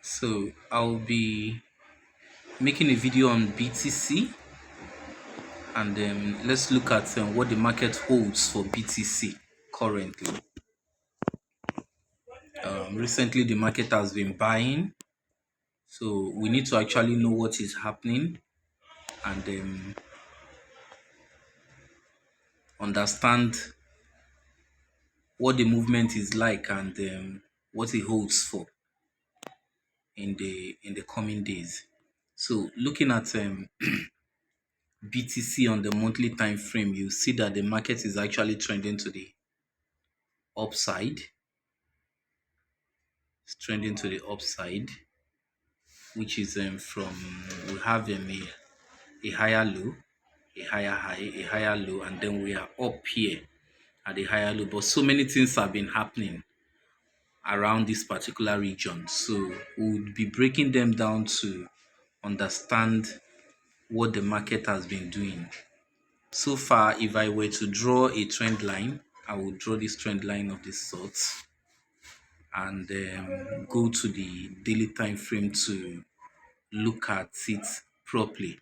So I'll be making a video on BTC, and let's look at what the market holds for BTC currently. Recently, the market has been buying, so we need to actually know what is happening and understand what the movement is like and what it holds for in the coming days. So looking at BTC on the monthly time frame, you see that the market is actually trending to the upside. It's trending to the upside, which is from we have a higher low, a higher high, a higher low, and then we are up here at the higher low. But so many things have been happening around this particular region, so we'll be breaking them down to understand what the market has been doing. So far, if I were to draw a trend line, I would draw this trend line of this sort and go to the daily time frame to look at it properly.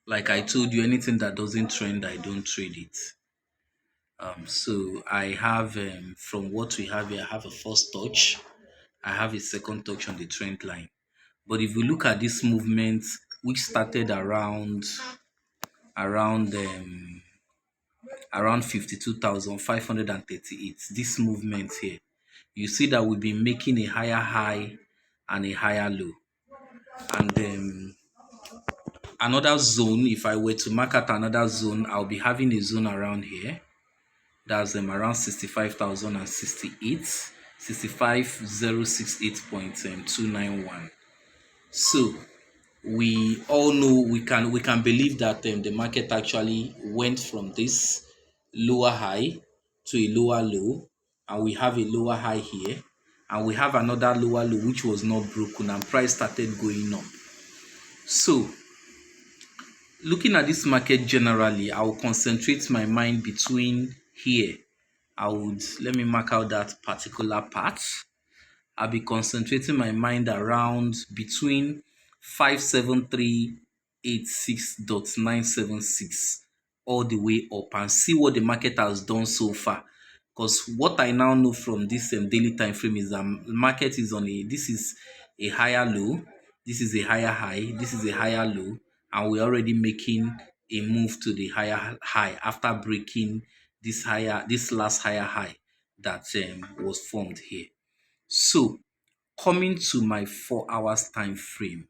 Like I told you, anything that doesn't trend, I don't trade it. So I have, from what we have here, I have a first touch, I have a second touch on the trend line. But if we look at this movement, which started around um, around 52,538, this movement here, you see that we've been making a higher high and a higher low. And another zone, if I were to mark out another zone, I'll be having a zone around here. That's around 65,068, 65068.291. So we all know we can believe that the market actually went from this lower high to a lower low, and we have a lower high here, and we have another lower low which was not broken, and price started going up. So looking at this market generally, I will concentrate my mind between here. Let me mark out that particular part. I'll be concentrating my mind around between 57386.976 all the way up and see what the market has done so far. Because what I now know from this daily time frame is that market is this is a higher low, this is a higher high, this is a higher low, and we're already making a move to the higher high after breaking this last higher high that was formed here. So coming to my 4 hours time frame,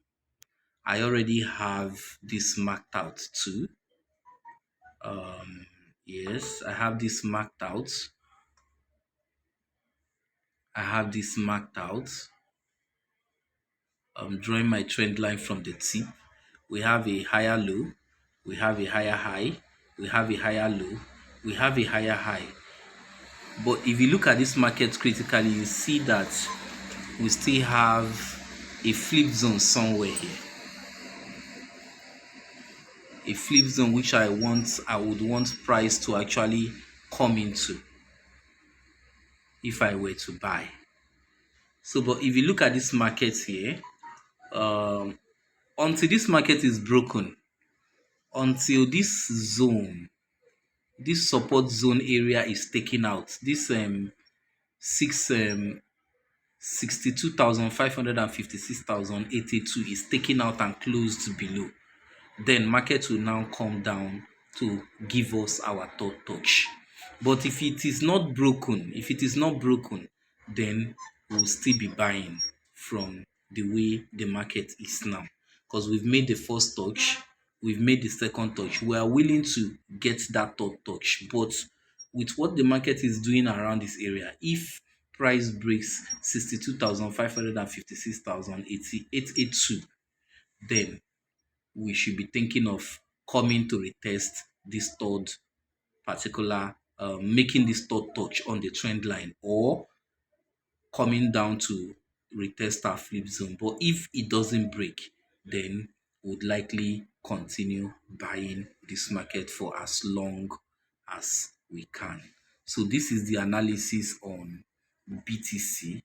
I already have this marked out too. Yes, I have this marked out. I'm drawing my trend line from the tip. We have a higher low, we have a higher high, we have a higher low, we have a higher high. But if you look at this market critically, you see that we still have a flip zone somewhere here. A flip zone which I would want price to actually come into if I were to buy. So, but if you look at this market here, until this market is broken, until this zone, this support zone area is taken out, this 62,556,082 is taken out and closed below, then market will now come down to give us our third touch. But if it is not broken, then we'll still be buying from the way the market is now, because we've made the first touch, we've made the second touch, we are willing to get that third touch. But with what the market is doing around this area, if price breaks 62,556,082, then we should be thinking of coming to retest this third particular, making this third touch on the trend line, or coming down to retest our flip zone. But if it doesn't break, then would likely continue buying this market for as long as we can. So this is the analysis on BTC.